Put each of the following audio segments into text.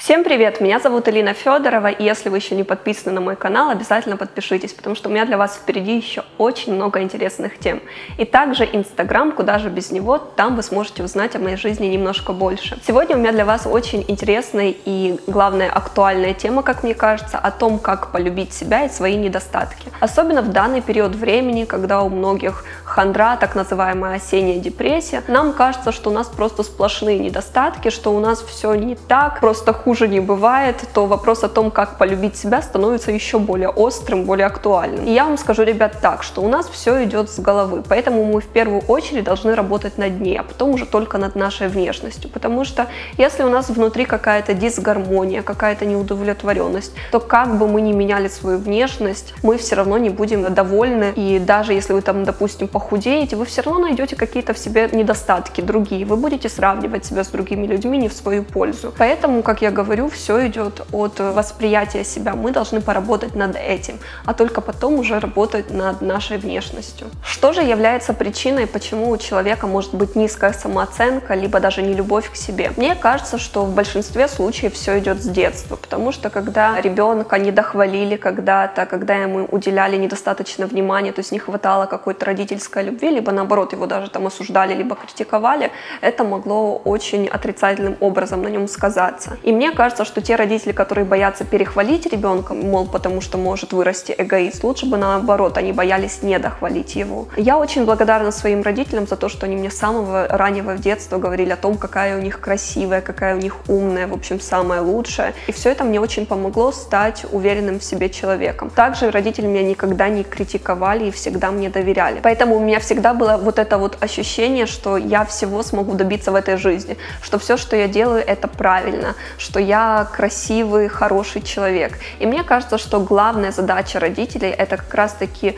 Всем привет! Меня зовут Элина Федорова, и если вы еще не подписаны на мой канал, обязательно подпишитесь, потому что у меня для вас впереди еще очень много интересных тем. И также Инстаграм, куда же без него, там вы сможете узнать о моей жизни немножко больше. Сегодня у меня для вас очень интересная и, главное, актуальная тема, как мне кажется, о том, как полюбить себя и свои недостатки. Особенно в данный период времени, когда у многих хандра, так называемая осенняя депрессия, нам кажется, что у нас просто сплошные недостатки, что у нас все не так, просто хуже не бывает, то вопрос о том, как полюбить себя, становится еще более острым, более актуальным. И я вам скажу, ребят, так, что у нас все идет с головы, поэтому мы в первую очередь должны работать над ней, а потом уже только над нашей внешностью, потому что если у нас внутри какая-то дисгармония, какая-то неудовлетворенность, то как бы мы ни меняли свою внешность, мы все равно не будем довольны, и даже если вы там, допустим, похудеете, вы все равно найдете какие-то в себе недостатки другие, вы будете сравнивать себя с другими людьми не в свою пользу. Поэтому, как я говорю, все идет от восприятия себя. Мы должны поработать над этим, а только потом уже работать над нашей внешностью. Что же является причиной, почему у человека может быть низкая самооценка, либо даже нелюбовь к себе? Мне кажется, что в большинстве случаев все идет с детства, потому что когда ребенка недохвалили когда-то, когда ему уделяли недостаточно внимания, то есть не хватало какой-то родительской любви, либо наоборот его даже там осуждали, либо критиковали, это могло очень отрицательным образом на нем сказаться. И мне кажется, что те родители, которые боятся перехвалить ребенка, мол, потому что может вырасти эгоист, лучше бы наоборот, они боялись недохвалить его. Я очень благодарна своим родителям за то, что они мне с самого раннего детства говорили о том, какая у них красивая, какая у них умная, в общем, самая лучшая. И все это мне очень помогло стать уверенным в себе человеком. Также родители меня никогда не критиковали и всегда мне доверяли. Поэтому у меня всегда было вот это вот ощущение, что я всего смогу добиться в этой жизни, что все, что я делаю, это правильно, что я красивый, хороший человек. И мне кажется, что главная задача родителей — это как раз-таки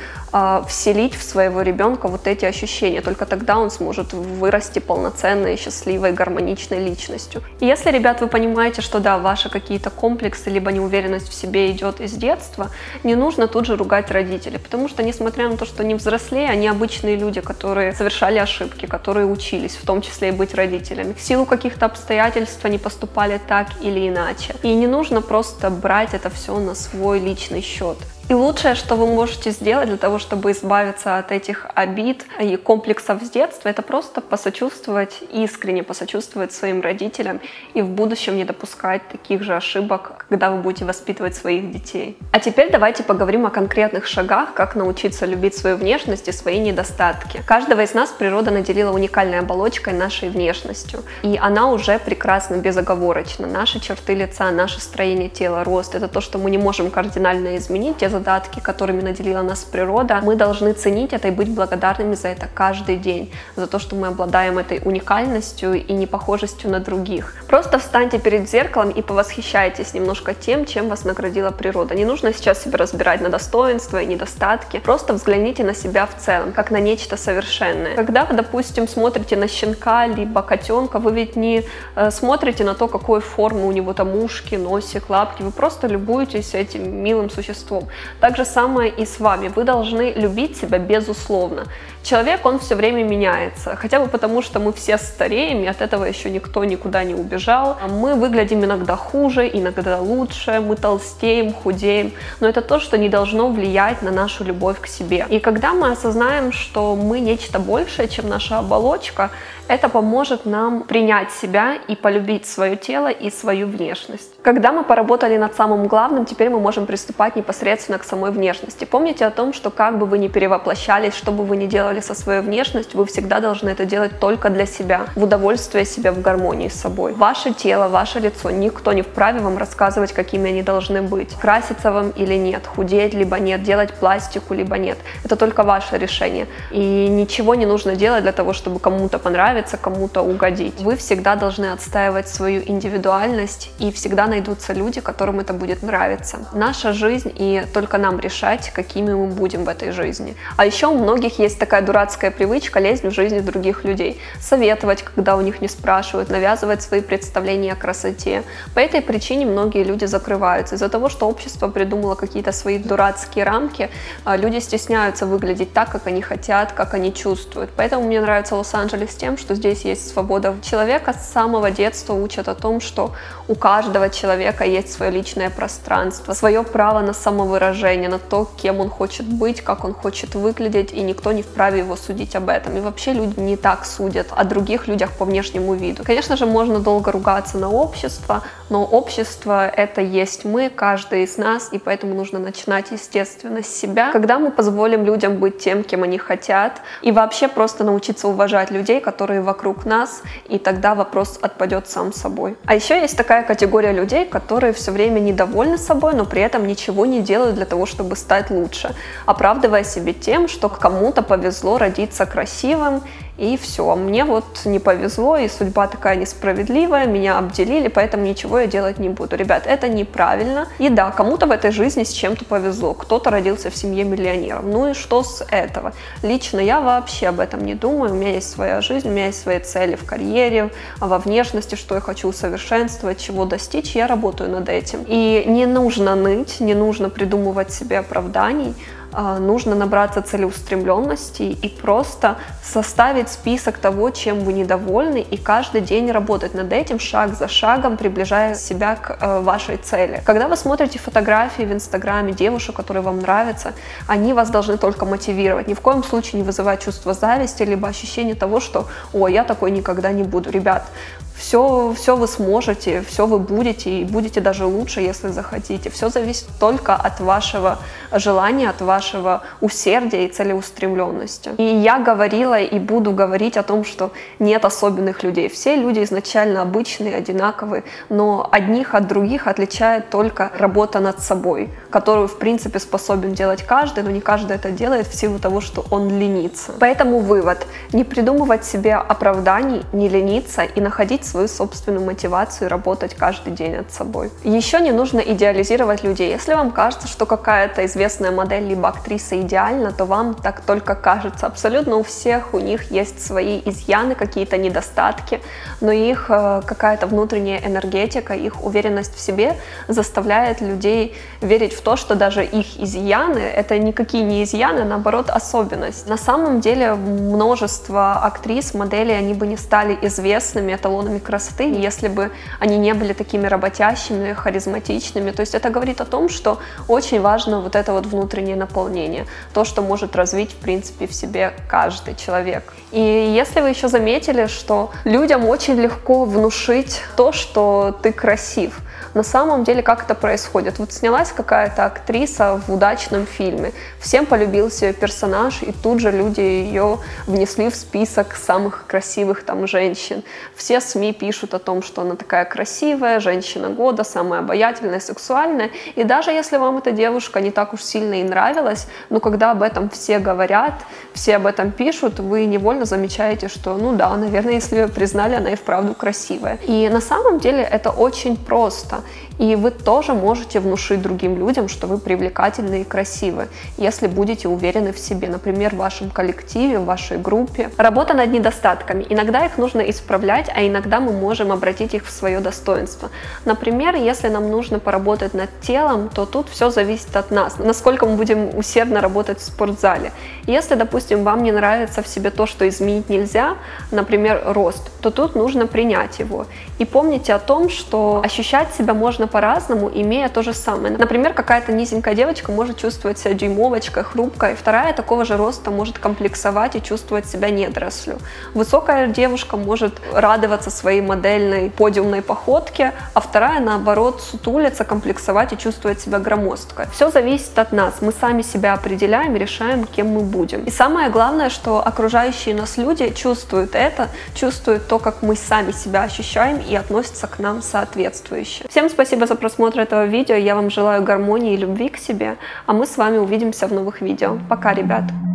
вселить в своего ребенка вот эти ощущения. Только тогда он сможет вырасти полноценной, счастливой, гармоничной личностью. И если, ребят, вы понимаете, что да, ваши какие-то комплексы либо неуверенность в себе идет из детства, не нужно тут же ругать родителей, потому что, несмотря на то, что они взрослее, они обычные люди, которые совершали ошибки, которые учились, в том числе и быть родителями. В силу каких-то обстоятельств они поступали так или иначе. И не нужно просто брать это все на свой личный счет. И лучшее, что вы можете сделать для того, чтобы избавиться от этих обид и комплексов с детства, это просто посочувствовать, искренне посочувствовать своим родителям и в будущем не допускать таких же ошибок, когда вы будете воспитывать своих детей. А теперь давайте поговорим о конкретных шагах, как научиться любить свою внешность и свои недостатки. Каждого из нас природа наделила уникальной оболочкой, нашей внешностью. И она уже прекрасна, безоговорочно. Наши черты лица, наше строение тела, рост — это то, что мы не можем кардинально изменить, те задатки, которыми наделила нас природа. Мы должны ценить это и быть благодарными за это каждый день, за то, что мы обладаем этой уникальностью и непохожестью на других. Просто встаньте перед зеркалом и повосхищайтесь немножко тем, чем вас наградила природа. Не нужно сейчас себя разбирать на достоинства и недостатки, просто взгляните на себя в целом, как на нечто совершенное. Когда вы, допустим, смотрите на щенка либо котенка, вы ведь не смотрите на то, какой формы у него там ушки, носик, лапки, вы просто любуетесь этим милым существом. Так же самое и с вами. Вы должны любить себя безусловно. Человек, он все время меняется, хотя бы потому, что мы все стареем, и от этого еще никто никуда не убежал. Мы выглядим иногда хуже, иногда лучше, мы толстеем, худеем, но это то, что не должно влиять на нашу любовь к себе. И когда мы осознаем, что мы нечто большее, чем наша оболочка, это поможет нам принять себя и полюбить свое тело и свою внешность. Когда мы поработали над самым главным, теперь мы можем приступать непосредственно к самой внешности. Помните о том, что как бы вы ни перевоплощались, что бы вы ни делали со своей внешностью, вы всегда должны это делать только для себя, в удовольствие себя, в гармонии с собой. Ваше тело, ваше лицо, никто не вправе вам рассказывать, какими они должны быть. Краситься вам или нет, худеть либо нет, делать пластику либо нет. Это только ваше решение. И ничего не нужно делать для того, чтобы кому-то понравиться, кому-то угодить. Вы всегда должны отстаивать свою индивидуальность, и всегда найдутся люди, которым это будет нравиться. Наша жизнь и только только нам решать, какими мы будем в этой жизни. А еще у многих есть такая дурацкая привычка лезть в жизнь других людей, советовать, когда у них не спрашивают, навязывать свои представления о красоте. По этой причине многие люди закрываются. Из-за того, что общество придумало какие-то свои дурацкие рамки, люди стесняются выглядеть так, как они хотят, как они чувствуют. Поэтому мне нравится Лос-Анджелес тем, что здесь есть свобода. Человека с самого детства учат о том, что у каждого человека есть свое личное пространство, свое право на самовыражение, на то, кем он хочет быть, как он хочет выглядеть, и никто не вправе его судить об этом. И вообще люди не так судят о других людях по внешнему виду. Конечно же, можно долго ругаться на общество, но общество — это есть мы, каждый из нас, и поэтому нужно начинать, естественно, с себя. Когда мы позволим людям быть тем, кем они хотят, и вообще просто научиться уважать людей, которые вокруг нас, и тогда вопрос отпадет сам собой. А еще есть такая категория людей, которые все время недовольны собой, но при этом ничего не делают для того, чтобы стать лучше, оправдывая себе тем, что кому-то повезло родиться красивым, и все. Мне вот не повезло, и судьба такая несправедливая, меня обделили, поэтому ничего я делать не буду. Ребят, это неправильно. И да, кому-то в этой жизни с чем-то повезло, кто-то родился в семье миллионеров. Ну и что с этого? Лично я вообще об этом не думаю. У меня есть своя жизнь, у меня есть свои цели в карьере, во внешности, что я хочу усовершенствовать, чего достичь, я работаю над этим. И не нужно ныть, не нужно придумывать себе оправданий. Нужно набраться целеустремленности и просто составить список того, чем вы недовольны, и каждый день работать над этим, шаг за шагом, приближая себя к вашей цели. Когда вы смотрите фотографии в Инстаграме девушек, которые вам нравятся, они вас должны только мотивировать, ни в коем случае не вызывать чувство зависти, либо ощущение того, что «О, я такой никогда не буду». Ребят, все вы сможете, все вы будете, и будете даже лучше, если захотите. Все зависит только от вашего желания, от вашего усердия и целеустремленности. И я говорила и буду говорить о том, что нет особенных людей. Все люди изначально обычные, одинаковые, но одних от других отличает только работа над собой, которую, в принципе, способен делать каждый, но не каждый это делает в силу того, что он ленится. Поэтому вывод: не придумывать себе оправданий, не лениться и находить свою собственную мотивацию и работать каждый день над собой. Еще не нужно идеализировать людей. Если вам кажется, что какая-то известная модель либо актриса идеальна, то вам так только кажется. Абсолютно у всех у них есть свои изъяны, какие-то недостатки, но их какая-то внутренняя энергетика, их уверенность в себе заставляет людей верить в то, что даже их изъяны — это никакие не изъяны, а наоборот особенность. На самом деле множество актрис, моделей, они бы не стали известными эталонами красоты, если бы они не были такими работящими, харизматичными. То есть это говорит о том, что очень важно вот это вот внутреннее наполнение, то, что может развить, в принципе, в себе каждый человек. И если вы еще заметили, что людям очень легко внушить то, что ты красив, на самом деле, как это происходит? Вот снялась какая-то актриса в удачном фильме, всем полюбился ее персонаж, и тут же люди ее внесли в список самых красивых там женщин. Все СМИ пишут о том, что она такая красивая, женщина года, самая обаятельная, сексуальная. И даже если вам эта девушка не так уж сильно и нравилась, но когда об этом все говорят, все об этом пишут, вы невольно замечаете, что, ну да, наверное, если ее признали, она и вправду красивая. И на самом деле это очень просто. И вы тоже можете внушить другим людям, что вы привлекательны и красивы, если будете уверены в себе, например, в вашем коллективе, в вашей группе. Работа над недостатками. Иногда их нужно исправлять, а иногда мы можем обратить их в свое достоинство. Например, если нам нужно поработать над телом, то тут все зависит от нас, насколько мы будем усердно работать в спортзале. Если, допустим, вам не нравится в себе то, что изменить нельзя, например, рост, то тут нужно принять его. И помните о том, что ощущать себя можно по-разному, имея то же самое. Например, какая-то низенькая девочка может чувствовать себя дюймовочкой, хрупкой, вторая такого же роста может комплексовать и чувствовать себя недорослью. Высокая девушка может радоваться своей модельной подиумной походке, а вторая, наоборот, сутулиться, комплексовать и чувствовать себя громоздкой. Все зависит от нас. Мы сами себя определяем и решаем, кем мы будем. И самое главное, что окружающие нас люди чувствуют это, чувствуют то, как мы сами себя ощущаем, и относятся к нам соответствующе. Всем спасибо за просмотр этого видео, я вам желаю гармонии и любви к себе, а мы с вами увидимся в новых видео. Пока, ребят!